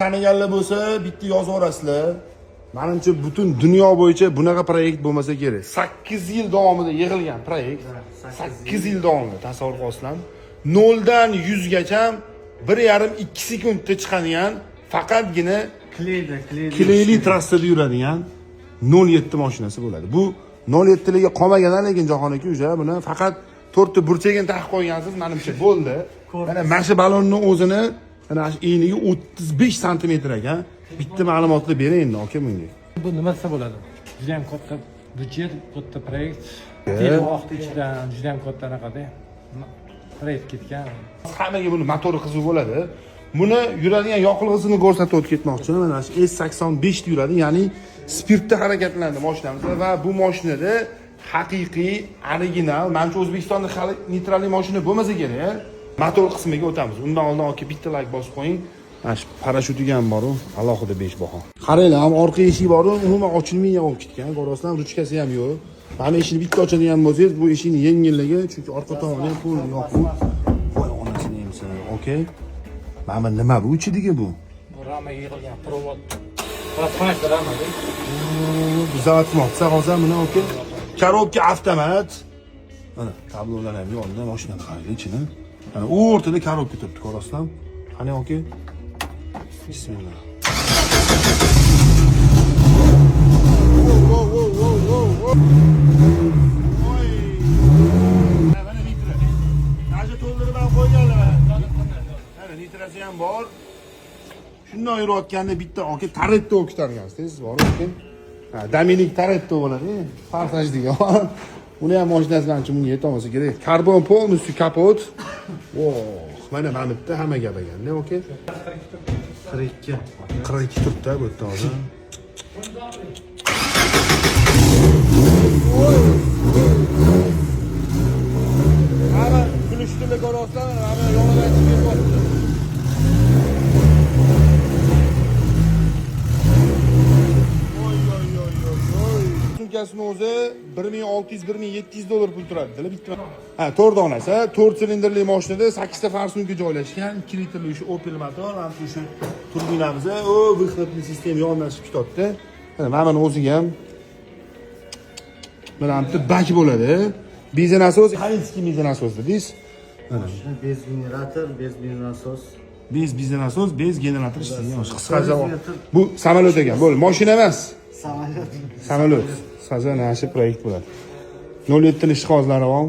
taniganlar bo'lsa, bitta yozaverasizlar. Menimcha butun dunyo bo'yicha bunaqa proyekt bo'lmasa kerak. 8 yil davomida yig'ilgan proyekt. 8 yil davomida tasavvur qilasizlarmi? 0 dan 100 gacha 1,5-2 sekundda chiqadigan faqatgina kleyli trassada yuradigan 07 mashinasi bo'ladi. Bu 07 liga qolmagan lekin Jahon aka o'sha buni faqat 4 ta burchagini taqib qo'ygansiz, menimcha bo'ldi. Mana shu balonning o'zini mana shu eniga 35 sm ekan. Bitta ma'lumotni bering endi aka bunga. Bu nima desa bo'ladi? Juda ham katta budjet, katta proyekt. Yil vaqt ichida juda ham katta anaqada proyekt ketgan. Hammaga buni motori qiziq bo'ladi. Buni yuradigan yoqilg'isini ko'rsatib o'tib ketmoqchiman. Mana shu S85 da yuradi, ya'ni spirtda harakatlanadi mashinamiz va bu mashinada haqiqiy, original, menimcha O'zbekistonda hali neytralli mashina bo'lmasa kerak. Motor qismiga o'tamiz. Undan oldin aka bitta like bosib qo'ying. Mana shu parashyutiga ham bor-ku, alohida 5 baho. Qaranglar, ham orqa eshik bor-ku, umuman ochilmaygan olib ketgan. Ko'rasizlar, ruchkasi ham yo'q. Mana eshikni bitta ochadigan bo'lsangiz, bu eshikni yengilligi, chunki orqa tomoni ham to'liq yopiq. Voy onasini emsin, okey. Mana nima bu ichidagi bu? Bu rama yig'ilgan provod. Transformator rama. Bizatmoqsa hozir buni okey. Korobka avtomat. Mana tablolar ham yonida, mashina qarang ichini. Mana o'rtada korobka turibdi, ko'rasizlarmi? Qani okey. Bismillah. Voy. Mana nitra. Najı to'ldirib ham qo'yganlar. Mana nitrasi ham bor. Shundan yurayotganda bitta aka Toretto olib ketargansiz, bor ekan. Ha, Dominik Toretto bo'ladi. Farsaj degan. Uni ham mashinasi bilan bunga yetolmasa kerak. Karbon полностью kapot. Voh, mana bitta hamma gap ekanda, okey. 42 turibdi bu yerda hozir. Mana kulishtirib ko'rasizlar, mana yo'ldan chiqib ketdi. Sumkasini o'zi 1600-1700 dollar pul turadi. Bitta. Ha, 4 donasi, 4 silindrli mashinada 8 ta farsumka joylashgan, 2 litrli shu Opel motor, mana shu turbinamiz, выхлопный sistema yonlashib ketadi. Mana o'ziga ham mana bitta bak bo'ladi. Benzin nasos, Halinskiy benzin nasos dedingiz. Mana bez generator, bez benzin nasos. Bez benzin nasos, bez generator ishlaydigan. Qisqacha bu samolyot ekan. Bo'ldi, mashina emas. Samolyot. Samolyot. Sazan ashi proyekt bo'ladi. 07 ishqozlari bor.